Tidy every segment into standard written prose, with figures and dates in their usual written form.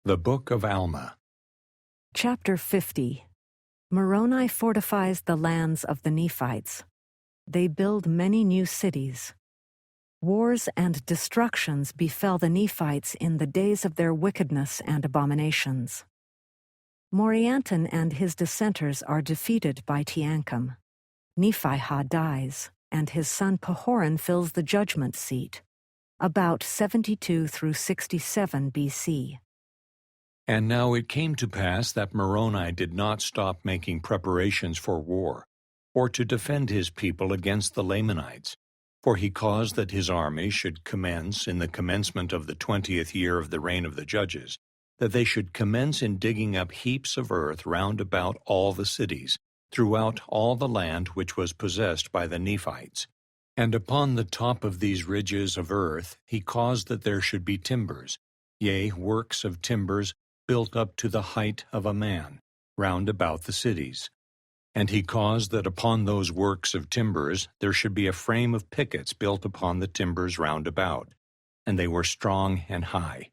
The Book of Alma. Chapter 50. Moroni fortifies the lands of the Nephites. They build many new cities. Wars and destructions befell the Nephites in the days of their wickedness and abominations. Morianton and his dissenters are defeated by Teancum. Nephihah dies, and his son Pahoran fills the judgment seat, about 72 through 67 BC. And now it came to pass that Moroni did not stop making preparations for war, or to defend his people against the Lamanites, for he caused that his army should commence in the commencement of the 20th year of the reign of the judges, that they should commence in digging up heaps of earth round about all the cities, throughout all the land which was possessed by the Nephites. And upon the top of these ridges of earth he caused that there should be timbers, yea, works of timbers, built up to the height of a man, round about the cities. And he caused that upon those works of timbers there should be a frame of pickets built upon the timbers round about, and they were strong and high.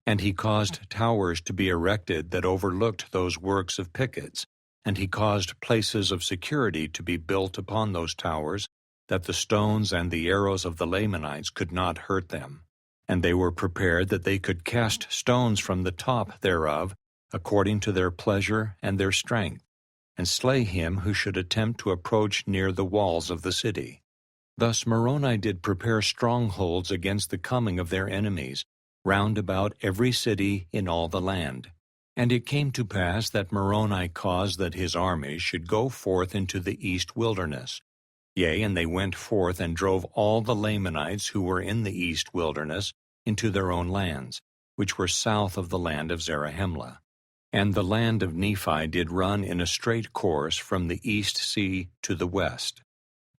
And he caused towers to be erected that overlooked those works of pickets, and he caused places of security to be built upon those towers, that the stones and the arrows of the Lamanites could not hurt them. And they were prepared that they could cast stones from the top thereof, according to their pleasure and their strength, and slay him who should attempt to approach near the walls of the city. Thus Moroni did prepare strongholds against the coming of their enemies, round about every city in all the land. And it came to pass that Moroni caused that his armies should go forth into the east wilderness. Yea, and they went forth and drove all the Lamanites who were in the east wilderness into their own lands, which were south of the land of Zarahemla. And the land of Nephi did run in a straight course from the east sea to the west.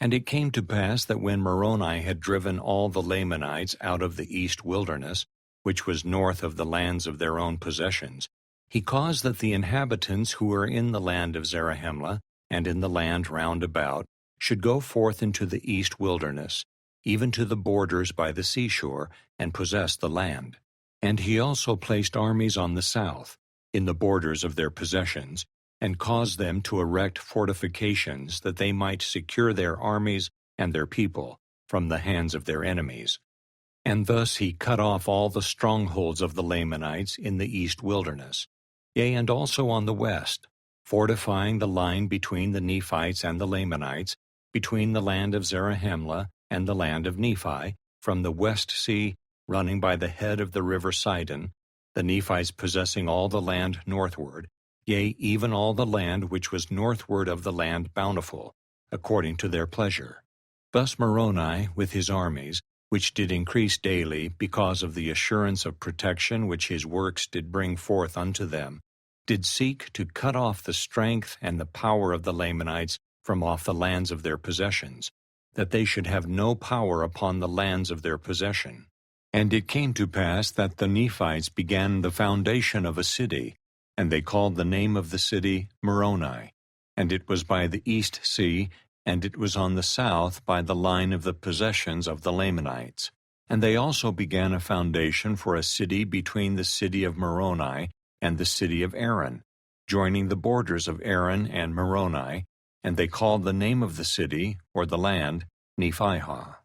And it came to pass that when Moroni had driven all the Lamanites out of the east wilderness, which was north of the lands of their own possessions, he caused that the inhabitants who were in the land of Zarahemla and in the land round about should go forth into the east wilderness, even to the borders by the seashore, and possess the land. And he also placed armies on the south, in the borders of their possessions, and caused them to erect fortifications, that they might secure their armies and their people from the hands of their enemies. And thus he cut off all the strongholds of the Lamanites in the east wilderness, yea, and also on the west, fortifying the line between the Nephites and the Lamanites, between the land of Zarahemla and the land of Nephi, from the west sea running by the head of the river Sidon, the Nephites possessing all the land northward, yea, even all the land which was northward of the land bountiful, according to their pleasure. Thus Moroni, with his armies, which did increase daily, because of the assurance of protection which his works did bring forth unto them, did seek to cut off the strength and the power of the Lamanites from off the lands of their possessions, that they should have no power upon the lands of their possession. And it came to pass that the Nephites began the foundation of a city, and they called the name of the city Moroni. And it was by the east sea, and it was on the south by the line of the possessions of the Lamanites. And they also began a foundation for a city between the city of Moroni and the city of Aaron, joining the borders of Aaron and Moroni, and they called the name of the city, or the land, Nephihah.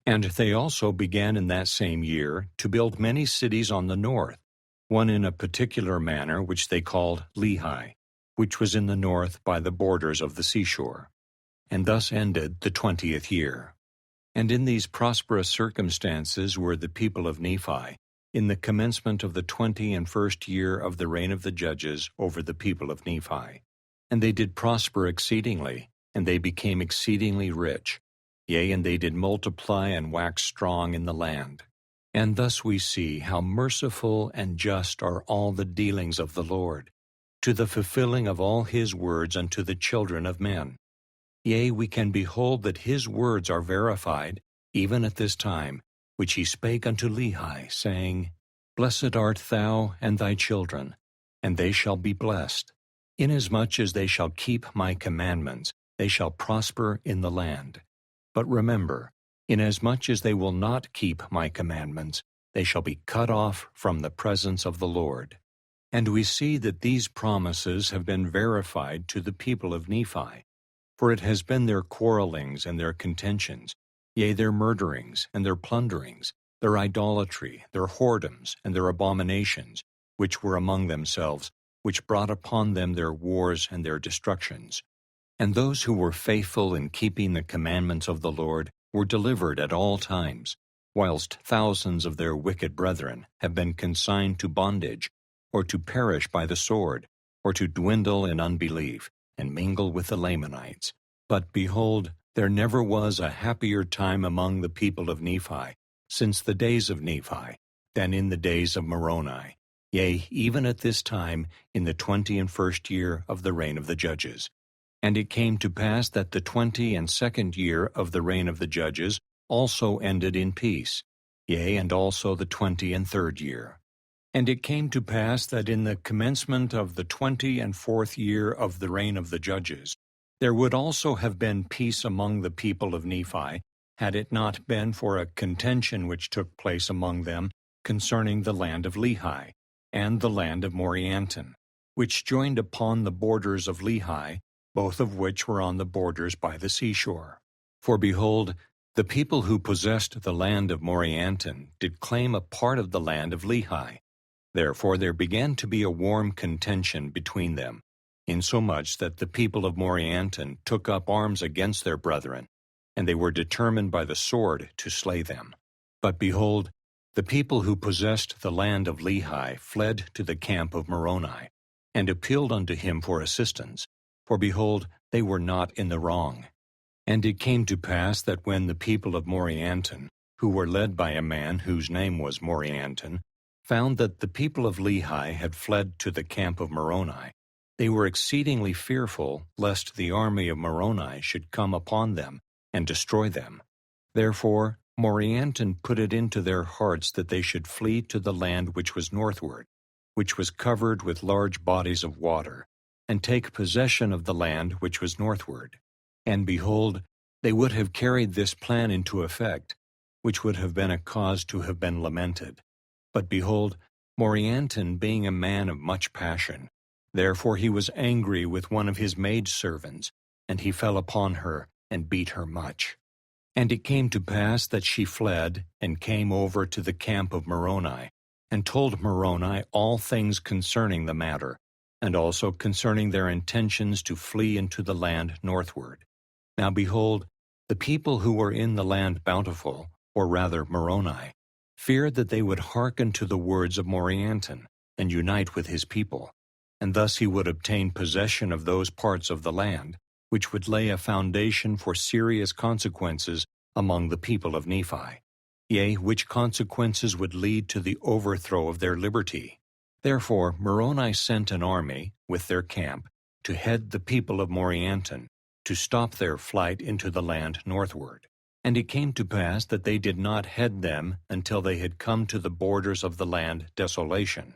And they also began in that same year to build many cities on the north, one in a particular manner which they called Lehi, which was in the north by the borders of the seashore. And thus ended the 20th year. And in these prosperous circumstances were the people of Nephi, in the commencement of the 21st year of the reign of the judges over the people of Nephi. And they did prosper exceedingly, and they became exceedingly rich. Yea, and they did multiply and wax strong in the land. And thus we see how merciful and just are all the dealings of the Lord, to the fulfilling of all his words unto the children of men. Yea, we can behold that his words are verified, even at this time, which he spake unto Lehi, saying, Blessed art thou and thy children, and they shall be blessed. Inasmuch as they shall keep my commandments, they shall prosper in the land. But remember, inasmuch as they will not keep my commandments, they shall be cut off from the presence of the Lord. And we see that these promises have been verified to the people of Nephi, for it has been their quarrelings and their contentions, yea, their murderings and their plunderings, their idolatry, their whoredoms, and their abominations, which were among themselves, which brought upon them their wars and their destructions. And those who were faithful in keeping the commandments of the Lord were delivered at all times, whilst thousands of their wicked brethren have been consigned to bondage, or to perish by the sword, or to dwindle in unbelief, and mingle with the Lamanites. But behold, there never was a happier time among the people of Nephi, since the days of Nephi, than in the days of Moroni, yea, even at this time, in the 21st year of the reign of the judges. And it came to pass that the 22nd year of the reign of the judges also ended in peace, yea, and also the 23rd year. And it came to pass that in the commencement of the 24th year of the reign of the judges, there would also have been peace among the people of Nephi, had it not been for a contention which took place among them concerning the land of Lehi, and the land of Morianton, which joined upon the borders of Lehi, both of which were on the borders by the seashore. For behold, the people who possessed the land of Morianton did claim a part of the land of Lehi. Therefore there began to be a warm contention between them, insomuch that the people of Morianton took up arms against their brethren, and they were determined by the sword to slay them. But behold, the people who possessed the land of Lehi fled to the camp of Moroni, and appealed unto him for assistance, for behold, they were not in the wrong. And it came to pass that when the people of Morianton, who were led by a man whose name was Morianton, found that the people of Lehi had fled to the camp of Moroni, they were exceedingly fearful lest the army of Moroni should come upon them and destroy them. Therefore Morianton put it into their hearts that they should flee to the land which was northward, which was covered with large bodies of water, and take possession of the land which was northward. And behold, they would have carried this plan into effect, which would have been a cause to have been lamented. But behold, Morianton being a man of much passion, therefore he was angry with one of his maidservants, and he fell upon her, and beat her much. And it came to pass that she fled, and came over to the camp of Moroni, and told Moroni all things concerning the matter, and also concerning their intentions to flee into the land northward. Now behold, the people who were in the land Bountiful, or rather Moroni, feared that they would hearken to the words of Morianton, and unite with his people, and thus he would obtain possession of those parts of the land, which would lay a foundation for serious consequences among the people of Nephi, yea, which consequences would lead to the overthrow of their liberty. Therefore Moroni sent an army, with their camp, to head the people of Morianton, to stop their flight into the land northward. And it came to pass that they did not head them until they had come to the borders of the land Desolation.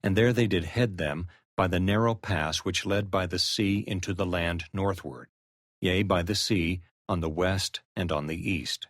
And there they did head them by the narrow pass which led by the sea into the land northward, yea, by the sea on the west and on the east.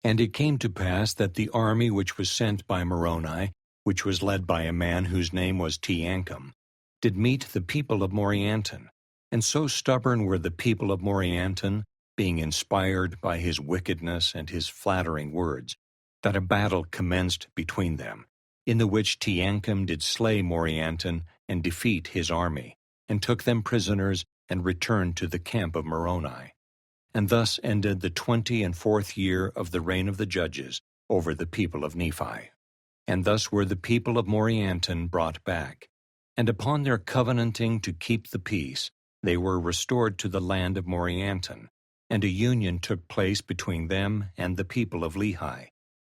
And it came to pass that the army which was sent by Moroni, which was led by a man whose name was Teancum, did meet the people of Morianton. And so stubborn were the people of Morianton, being inspired by his wickedness and his flattering words, that a battle commenced between them, in the which Teancum did slay Morianton and defeat his army, and took them prisoners, and returned to the camp of Moroni. And thus ended the 24th year of the reign of the judges over the people of Nephi. And thus were the people of Morianton brought back, and upon their covenanting to keep the peace, they were restored to the land of Morianton, and a union took place between them and the people of Lehi,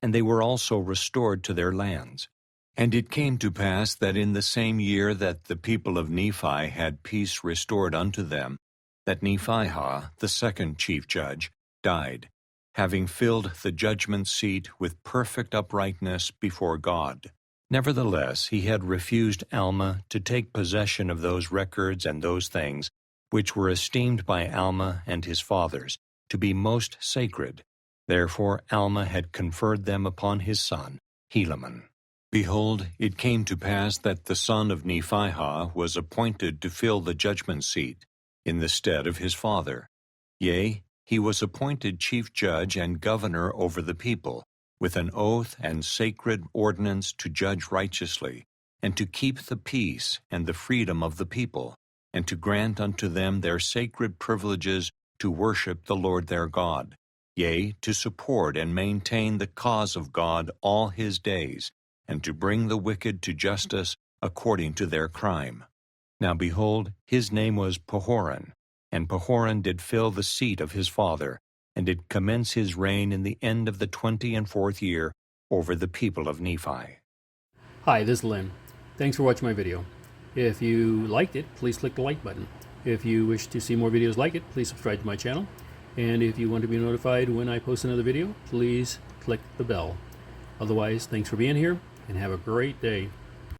and they were also restored to their lands. And it came to pass that in the same year that the people of Nephi had peace restored unto them, that Nephihah, the second chief judge, died, having filled the judgment seat with perfect uprightness before God. Nevertheless, he had refused Alma to take possession of those records and those things which were esteemed by Alma and his fathers to be most sacred. Therefore Alma had conferred them upon his son, Helaman. Behold, it came to pass that the son of Nephihah was appointed to fill the judgment seat, in the stead of his father. Yea, he was appointed chief judge and governor over the people, with an oath and sacred ordinance to judge righteously, and to keep the peace and the freedom of the people, and to grant unto them their sacred privileges to worship the Lord their God, yea, to support and maintain the cause of God all his days, and to bring the wicked to justice according to their crime. Now behold, his name was Pahoran, and Pahoran did fill the seat of his father, and did commence his reign in the end of the 24th year over the people of Nephi. Hi, this is Lynn. Thanks for watching my video. If you liked it, please click the like button. If you wish to see more videos like it, please subscribe to my channel. And if you want to be notified when I post another video, please click the bell. Otherwise, thanks for being here, and have a great day.